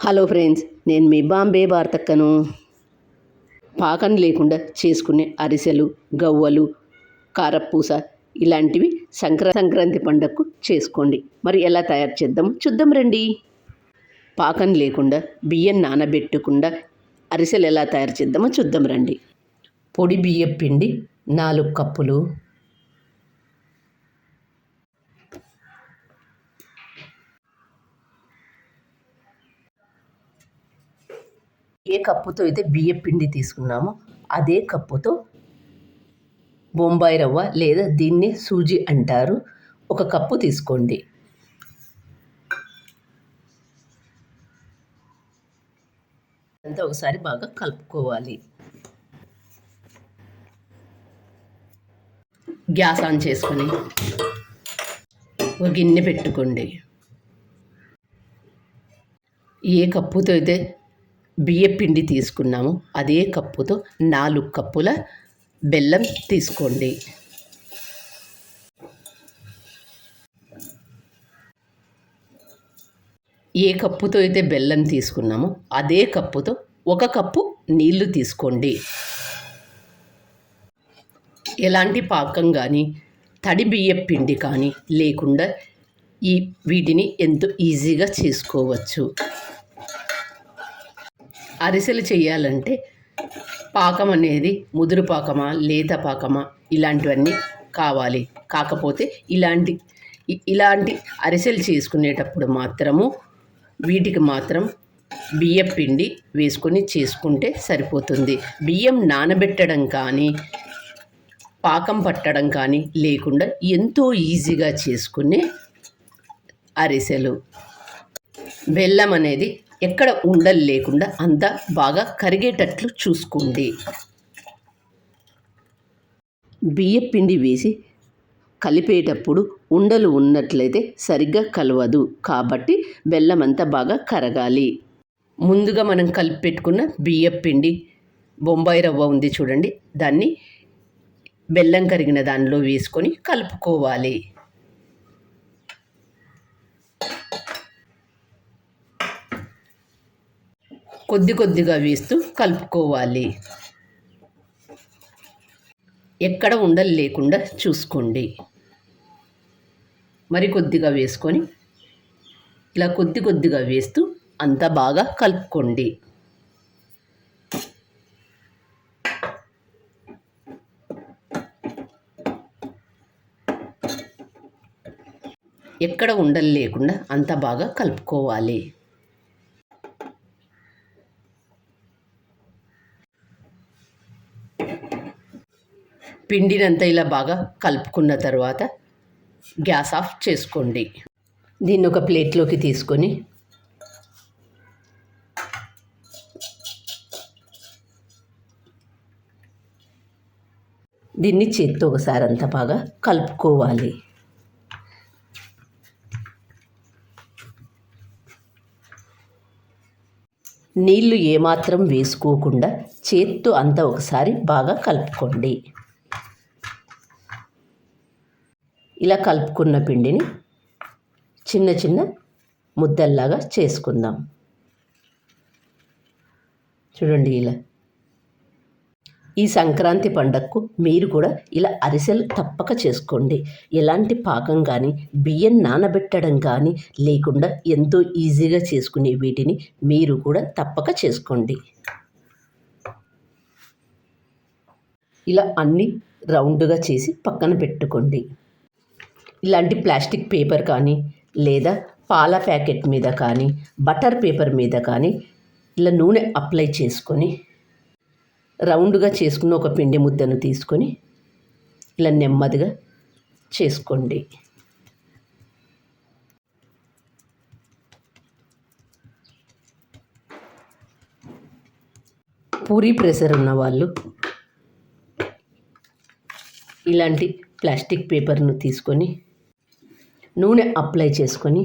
Hello friends, నేను మీ బాంబే వార్తక్కను. పాకం లేకుండా చేసుకునే అరిసెలు, గవ్వలు, కారపూస ఇలాంటివి సంక్రాంతి పండగకు చేసుకోండి. మరి ఎలా తయారు చేద్దామో చూద్దాం రండి. పాకం లేకుండా బియ్యం నానబెట్టకుండా అరిసెలు ఎలా తయారు చేద్దామో చూద్దాం రండి. పొడి బియ్యం పిండి 4 కప్పులు, ఏ కప్పుతో అయితే బియ్యం పిండి తీసుకున్నామో అదే కప్పుతో బొంబాయి రవ్వ లేదా దీన్ని సూజీ అంటారు, 1 కప్పు తీసుకోండి. అంతా ఒకసారి బాగా కలుపుకోవాలి. గ్యాస్ ఆన్ చేసుకొని ఒక గిన్నె పెట్టుకోండి. ఏ కప్పుతో అయితే బియ్యం పిండి తీసుకున్నాము అదే కప్పుతో 4 కప్పుల బెల్లం తీసుకోండి. ఏ కప్పుతో అయితే బెల్లం తీసుకున్నామో అదే కప్పుతో 1 కప్పు నీళ్లు తీసుకోండి. ఎలాంటి పాకం కానీ తడి బియ్యం పిండి కానీ లేకుండా వీటిని ఎంతో ఈజీగా చేసుకోవచ్చు. అరిసెలు చేయాలంటే పాకం అనేది ముదురు పాకమా లేత పాకమా ఇలాంటివన్నీ కావాలి. కాకపోతే ఇలాంటి అరిసెలు చేసుకునేటప్పుడు మాత్రము వీటికి మాత్రం బియ్యం పిండి వేసుకొని చేసుకుంటే సరిపోతుంది. బియ్యం నానబెట్టడం కానీ పాకం పట్టడం కానీ లేకుండా ఎంతో ఈజీగా చేసుకునే అరిసెలు. బెల్లం అనేది ఎక్కడ ఉండలు లేకుండా అంతా బాగా కరిగేటట్లు చూసుకోండి. బియ్యం పిండి వేసి కలిపేటప్పుడు ఉండలు ఉన్నట్లయితే సరిగ్గా కలవదు. కాబట్టి బెల్లం అంతా బాగా కరగాలి. ముందుగా మనం కలిపి పెట్టుకున్న బియ్యం పిండి బొంబాయి రవ్వ ఉంది చూడండి, దాన్ని బెల్లం కరిగిన దానిలో వేసుకొని కలుపుకోవాలి. కొద్దిగా వేస్తూ కలుపుకోవాలి. ఎక్కడ ఉండలు లేకుండా చూసుకోండి. మరి కొద్దిగా వేసుకొని ఇలా కొద్దిగా వేస్తూ అంతా బాగా కలుపుకోండి. ఎక్కడ ఉండలు లేకుండా అంతా బాగా కలుపుకోవాలి. పిండినంతా ఇలా బాగా కలుపుకున్న తర్వాత గ్యాస్ ఆఫ్ చేసుకోండి. దీన్ని ఒక ప్లేట్లోకి తీసుకొని దీన్ని చేత్తో ఒకసారి అంతా బాగా కలుపుకోవాలి. నీళ్లు ఏమాత్రం వేసుకోకుండా చేత్తో అంతా ఒకసారి బాగా కలుపుకోండి. ఇలా కలుపుకున్న పిండిని చిన్న ముద్దల్లాగా చేసుకుందాం. చూడండి ఇలా. ఈ సంక్రాంతి పండగకు మీరు కూడా ఇలా అరిసెలు తప్పక చేసుకోండి. ఎలాంటి పాకం కానీ బియ్యం నానబెట్టడం కానీ లేకుండా ఎంతో ఈజీగా చేసుకునే వీటిని మీరు కూడా తప్పక చేసుకోండి. ఇలా అన్నీ రౌండ్గా చేసి పక్కన పెట్టుకోండి. ఇలాంటి ప్లాస్టిక్ పేపర్ కానీ లేదా పాల ప్యాకెట్ మీద కానీ బటర్ పేపర్ మీద కానీ ఇలా నూనె అప్లై చేసుకొని రౌండ్గా చేసుకున్న ఒక పిండి ముద్దను తీసుకొని ఇలా నెమ్మదిగా చేసుకోండి. పూరీ ప్రెషర్ ఉన్నవాళ్ళు ఇలాంటి ప్లాస్టిక్ పేపర్ను తీసుకొని నూనె అప్లై చేసుకొని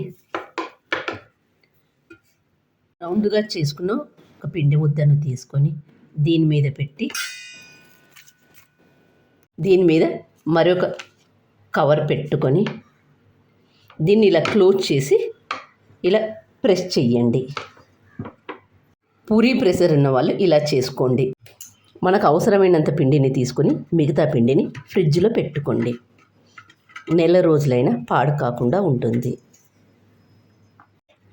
రౌండ్గా చేసుకున్న ఒక పిండి ముద్దను తీసుకొని దీని మీద పెట్టి దీని మీద మరొక కవర్ పెట్టుకొని దీన్ని ఇలా క్లోజ్ చేసి ఇలా ప్రెస్ చెయ్యండి. పూరీ ప్రెషర్ ఉన్న వాళ్ళు ఇలా చేసుకోండి. మనకు అవసరమైనంత పిండిని తీసుకొని మిగతా పిండిని ఫ్రిడ్జ్లో పెట్టుకోండి. నెల రోజులైనా పాడు కాకుండా ఉంటుంది.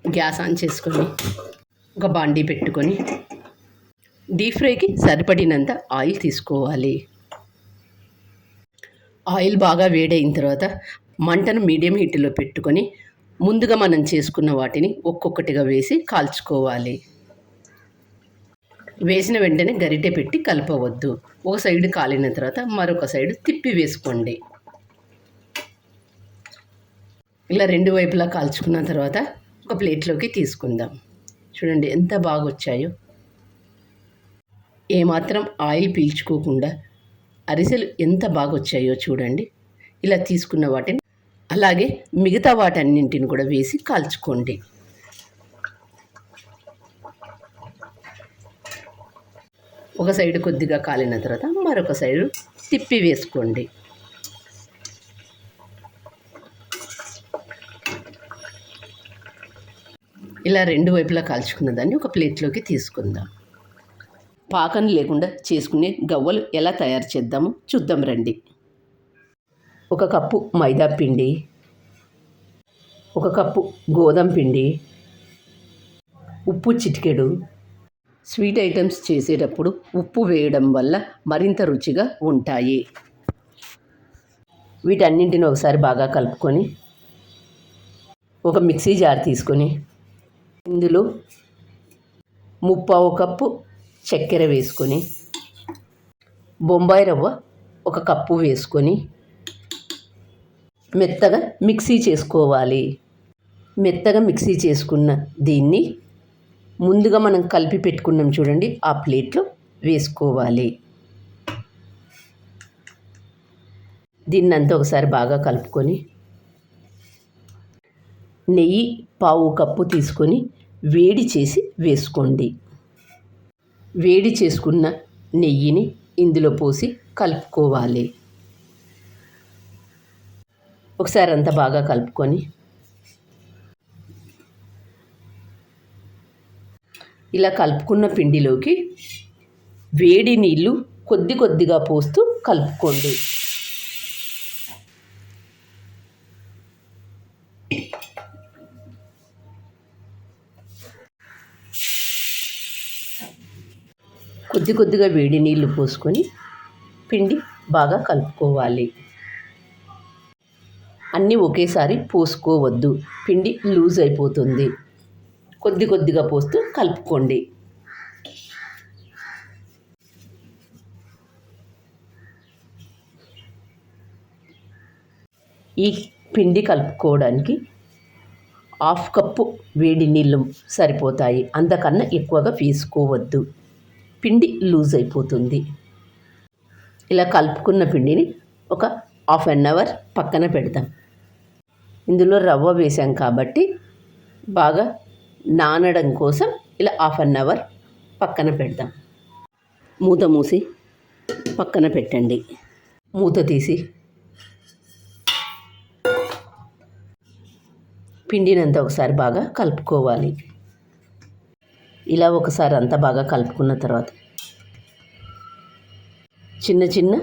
గ్యాస్ ఆన్ చేసుకొని ఒక బాండీ పెట్టుకొని డీప్ ఫ్రైకి సరిపడినంత ఆయిల్ తీసుకోవాలి. ఆయిల్ బాగా వేడైన తర్వాత మంటను మీడియం హీట్లో పెట్టుకొని ముందుగా మనం చేసుకున్న వాటిని ఒక్కొక్కటిగా వేసి కాల్చుకోవాలి. వేసిన వెంటనే గరిటె పెట్టి కలపవద్దు. ఒక సైడ్ కాలిన తర్వాత మరొక సైడ్ తిప్పి వేసుకోండి. ఇలా రెండు వైపులా కాల్చుకున్న తర్వాత ఒక ప్లేట్లోకి తీసుకుందాం. చూడండి ఎంత బాగా వచ్చాయో. ఏమాత్రం ఆయిల్ పీల్చుకోకుండా అరిసెలు ఎంత బాగా వచ్చాయో చూడండి. ఇలా తీసుకున్న వాటిని అలాగే మిగతా వాటన్నింటిని కూడా వేసి కాల్చుకోండి. ఒక సైడు కొద్దిగా కాలిన తర్వాత మరొక సైడు తిప్పి వేసుకోండి. ఇలా రెండు వైపులా కాల్చుకున్న దాన్ని ఒక ప్లేట్లోకి తీసుకుందాం. పాకం లేకుండా చేసుకునే గవ్వలు ఎలా తయారు చేద్దామో చూద్దాం రండి. ఒక కప్పు మైదా పిండి, ఒక కప్పు గోధుమ పిండి, ఉప్పు చిటికెడు. స్వీట్ ఐటమ్స్ చేసేటప్పుడు ఉప్పు వేయడం వల్ల మరింత రుచిగా ఉంటాయి. వీటన్నింటిని ఒకసారి బాగా కలుపుకొని ఒక మిక్సీ జార్ తీసుకొని ఇందులో 1/4 కప్పు చక్కెర వేసుకొని బొంబాయి రవ్వ 1 కప్పు వేసుకొని మెత్తగా మిక్సీ చేసుకోవాలి. మెత్తగా మిక్సీ చేసుకున్న దీన్ని ముందుగా మనం కలిపి పెట్టుకున్నాం చూడండి, ఆ ప్లేట్లో వేసుకోవాలి. దీన్నంతా ఒకసారి బాగా కలుపుకొని నెయ్యి 1/4 కప్పు తీసుకొని వేడి చేసి వేసుకోండి. వేడి చేసుకున్న నెయ్యిని ఇందులో పోసి కలుపుకోవాలి. ఒకసారి అంతా బాగా కలుపుకొని ఇలా కలుపుకున్న పిండిలోకి వేడి నీళ్ళు కొద్ది కొద్దిగా పోస్తూ కలుపుకోండి. కొద్ది కొద్దిగా వేడి నీళ్ళు పోసుకొని పిండి బాగా కలుపుకోవాలి. అన్నీ ఒకేసారి పోసుకోవద్దు, పిండి లూజ్ అయిపోతుంది. కొద్ది కొద్దిగా పోస్తూ కలుపుకోండి. ఈ పిండి కలుపుకోవడానికి 1/2 కప్పు వేడి నీళ్ళు సరిపోతాయి. అంతకన్నా ఎక్కువగా వేసుకోవద్దు, పిండి లూజ్ అయిపోతుంది. ఇలా కలుపుకున్న పిండిని ఒక 1/2 అవర్ పక్కన పెడతాం. ఇందులో రవ్వ వేసాం కాబట్టి బాగా నానడం కోసం ఇలా 1/2 అవర్ పక్కన పెడతాం. మూత మూసి పక్కన పెట్టండి. మూత తీసి పిండినంతా ఒకసారి బాగా కలుపుకోవాలి. ఇలా ఒకసారి అంతా బాగా కలుపుకున్న తర్వాత చిన్న చిన్న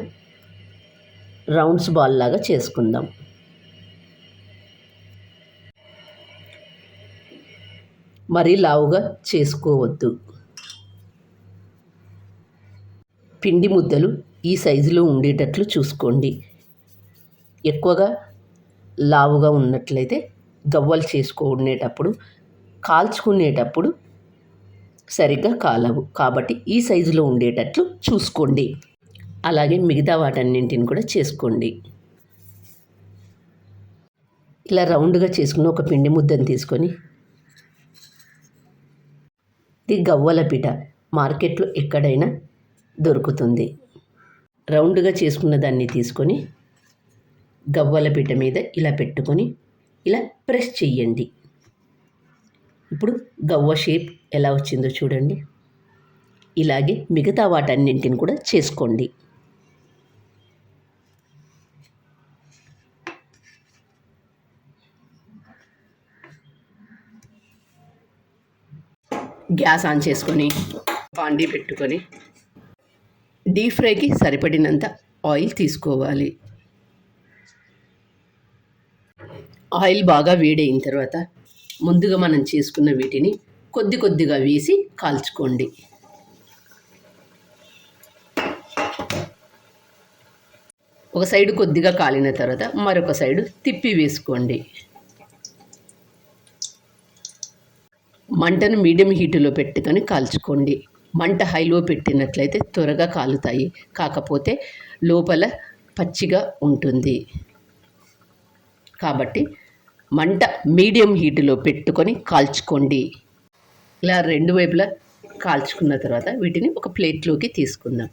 రౌండ్స్ బాల్ లాగా చేసుకుందాం. మరీ లావుగా చేసుకోవద్దు. పిండి ముద్దలు ఈ సైజులో ఉండేటట్లు చూసుకోండి. ఎక్కువగా లావుగా ఉన్నట్లయితే గవ్వలు చేసుకునేటప్పుడు కాల్చుకునేటప్పుడు సరిగ్గా కాలవు. కాబట్టి ఈ సైజులో ఉండేటట్లు చూసుకోండి. అలాగే మిగతా వాటన్నింటిని కూడా చేసుకోండి. ఇలా రౌండ్గా చేసుకుని ఒక పిండి ముద్దను తీసుకొని ఇది గవ్వల పిట మార్కెట్లో ఎక్కడైనా దొరుకుతుంది. రౌండ్గా చేసుకున్న దాన్ని తీసుకొని గవ్వల పిట మీద ఇలా పెట్టుకొని ఇలా ప్రెస్ చెయ్యండి. ఇప్పుడు గవ్వ షేప్ ఎలా వచ్చిందో చూడండి. ఇలాగే మిగతా వాటన్నింటిని కూడా చేసుకోండి. గ్యాస్ ఆన్ చేసుకొని బాండీ పెట్టుకొని డీప్ ఫ్రైకి సరిపడినంత ఆయిల్ తీసుకోవాలి. ఆయిల్ బాగా వేడైన తర్వాత ముందుగా మనం చేసుకున్న వీటిని కొద్ది కొద్దిగా వేసి కాల్చుకోండి. ఒక సైడు కొద్దిగా కాలిన తర్వాత మరొక సైడు తిప్పి వేసుకోండి. మంటను మీడియం హీటులో పెట్టుకొని కాల్చుకోండి. మంట హైలో పెట్టినట్లయితే త్వరగా కాలుతాయి, కాకపోతే లోపల పచ్చిగా ఉంటుంది. కాబట్టి మంట మీడియం హీటులో పెట్టుకొని కాల్చుకోండి. ఇలా రెండు వైపులా కాల్చుకున్న తర్వాత వీటిని ఒక ప్లేట్లోకి తీసుకుందాం.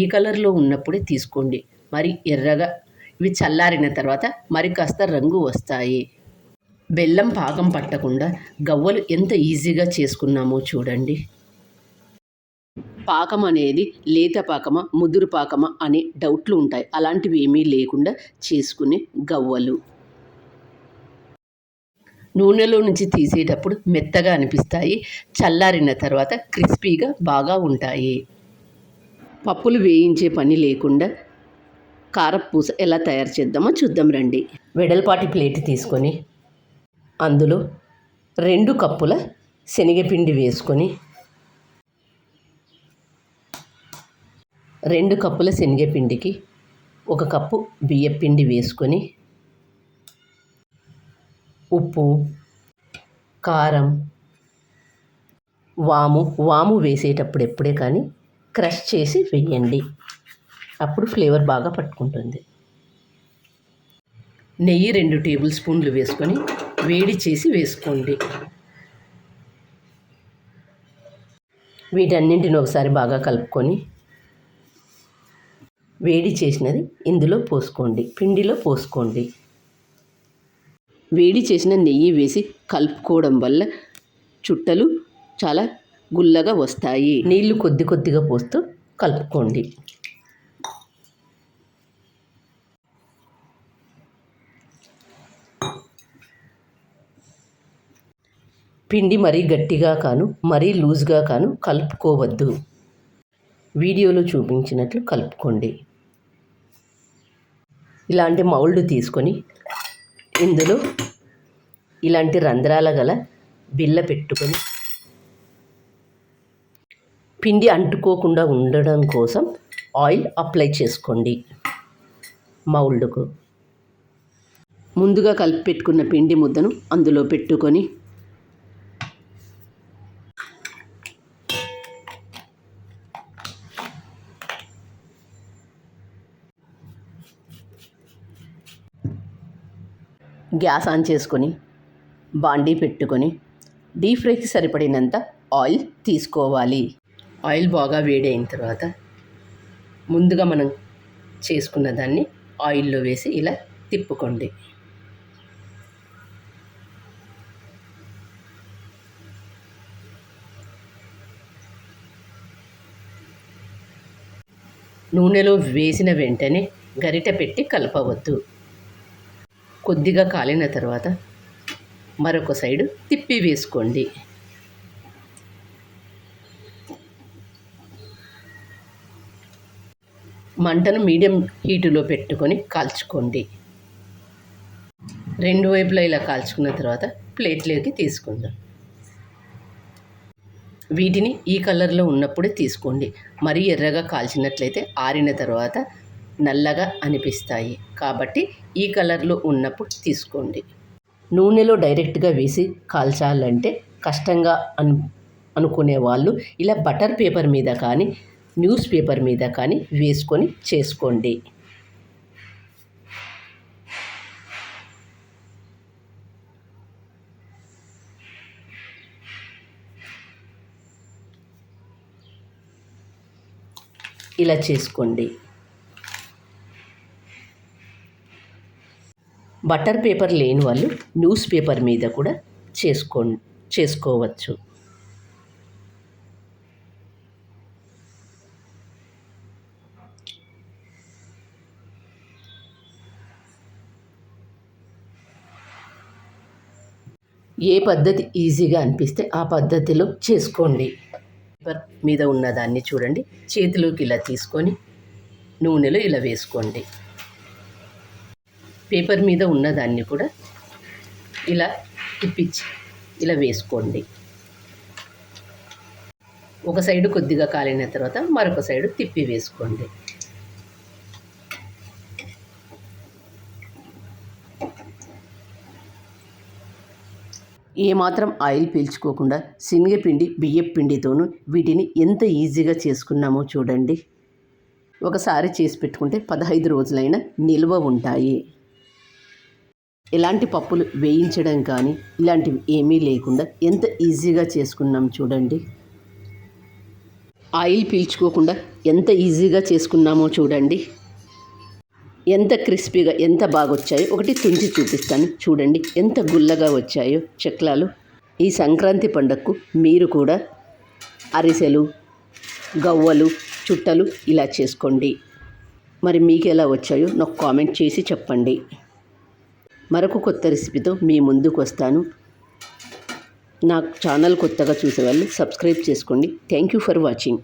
ఈ కలర్లో ఉన్నప్పుడే తీసుకోండి. మరి ఎర్రగా ఇవి చల్లారిన తర్వాత మరి కాస్త రంగు వస్తాయి. బెల్లం పాకం పట్టకుండా గవ్వలు ఎంత ఈజీగా చేసుకున్నామో చూడండి. పాకం అనేది లేత పాకమా ముదురు పాకమా అనే డౌట్లు ఉంటాయి. అలాంటివి ఏమీ లేకుండా చేసుకునే గవ్వలు. నూనెలో నుంచి తీసేటప్పుడు మెత్తగా అనిపిస్తాయి, చల్లారిన తర్వాత క్రిస్పీగా బాగా ఉంటాయి. పప్పులు వేయించే పని లేకుండా కారపూస ఎలా తయారు చేద్దామో చూద్దాం రండి. వెడల్పాటి ప్లేట్ తీసుకొని అందులో 2 కప్పుల శనగపిండి వేసుకొని 2 కప్పుల శనగపిండికి 1 కప్పు బియ్యపిండి వేసుకొని ఉప్పు, కారం, వాము వేసేటప్పుడు ఎప్పుడే కానీ క్రష్ చేసి వేయండి. అప్పుడు ఫ్లేవర్ బాగా పట్టుకుంటుంది. నెయ్యి 2 టేబుల్ స్పూన్లు వేసుకొని వేడి చేసి వేసుకోండి. వీటన్నింటిని ఒకసారి బాగా కలుపుకొని వేడి చేసినది ఇందులో పోసుకోండి, పిండిలో పోసుకోండి. వేడి చేసిన నెయ్యి వేసి కలుపుకోవడం వల్ల చుట్టలు చాలా గుల్లగా వస్తాయి. నీళ్లు కొద్ది కొద్దిగా పోస్తూ కలుపుకోండి. పిండి మరీ గట్టిగా కాను మరీ లూజ్గా కాను కలుపుకోవద్దు. వీడియోలో చూపించినట్లు కలుపుకోండి. ఇలాంటి మౌల్డ్ తీసుకొని ఇందులో ఇలాంటి రంధ్రాల గల బిళ్ళ పెట్టుకొని పిండి అంటుకోకుండా ఉండడం కోసం ఆయిల్ అప్లై చేసుకోండి మౌల్డ్కు. ముందుగా కలిపి పెట్టుకున్న పిండి ముద్దను అందులో పెట్టుకొని గ్యాస్ ఆన్ చేసుకొని బాండీ పెట్టుకొని డీప్ ఫ్రైకి సరిపడినంత ఆయిల్ తీసుకోవాలి. ఆయిల్ బాగా వేడైన తర్వాత ముందుగా మనం చేసుకున్న దాన్ని ఆయిల్లో వేసి ఇలా తిప్పుకోండి. నూనెలో వేసిన వెంటనే గరిట పెట్టి కలపవద్దు. కొద్దిగా కాలిన తర్వాత మరొక సైడు తిప్పి వేసుకోండి. మంటను మీడియం హీటులో పెట్టుకొని కాల్చుకోండి. రెండు వైపులా ఇలా కాల్చుకున్న తర్వాత ప్లేట్లోకి తీసుకుందాం. వీటిని ఈ కలర్లో ఉన్నప్పుడే తీసుకోండి. మరీ ఎర్రగా కాల్చినట్లయితే ఆరిన తర్వాత నల్లగా అనిపిస్తాయి, కాబట్టి ఈ కలర్లో ఉన్నప్పుడు తీసుకోండి. నూనెలో డైరెక్ట్గా వేసి కాల్చాలంటే కష్టంగా అనుకునే వాళ్ళు ఇలా బటర్ పేపర్ మీద కానీ న్యూస్ పేపర్ మీద కానీ వేసుకొని చేసుకోండి. ఇలా చేసుకోండి. బటర్ పేపర్ లేని వాళ్ళు న్యూస్ పేపర్ మీద కూడా చేసుకోవచ్చు. ఏ పద్ధతి ఈజీగా అనిపిస్తే ఆ పద్ధతిలో చేసుకోండి. పేపర్ మీద ఉన్నదాన్ని చూడండి, చేతిలోకి ఇలా తీసుకొని నూనెలో ఇలా వేసుకోండి. పేపర్ మీద ఉన్నదాన్ని కూడా ఇలా తిప్పించి ఇలా వేసుకోండి. ఒక సైడు కొద్దిగా కాలిన తర్వాత మరొక సైడు తిప్పి వేసుకోండి. ఏమాత్రం ఆయిల్ పీల్చుకోకుండా శనగపిండి బియ్యపు పిండితోనూ వీటిని ఎంత ఈజీగా చేసుకున్నామో చూడండి. ఒకసారి చేసి పెట్టుకుంటే 15 రోజులైనా నిల్వ ఉంటాయి. ఎలాంటి పప్పులు వేయించడం కానీ ఇలాంటివి ఏమీ లేకుండా ఎంత ఈజీగా చేసుకున్నాం చూడండి. ఆయిల్ పీల్చుకోకుండా ఎంత ఈజీగా చేసుకున్నామో చూడండి. ఎంత క్రిస్పీగా ఎంత బాగా వచ్చాయో ఒకటి తుంచి చూపిస్తాను చూడండి, ఎంత గుల్లగా వచ్చాయో చెక్లాలు. ఈ సంక్రాంతి పండగకు మీరు కూడా అరిసెలు, గవ్వలు, చుట్టలు ఇలా చేసుకోండి. మరి మీకు ఎలా వచ్చాయో నాకు కామెంట్ చేసి చెప్పండి. మరొక కొత్త రెసిపీతో మీ ముందుకు వస్తాను. నా ఛానల్ కొత్తగా చూసే వాళ్ళు సబ్స్క్రైబ్ చేసుకోండి. Thank you for watching.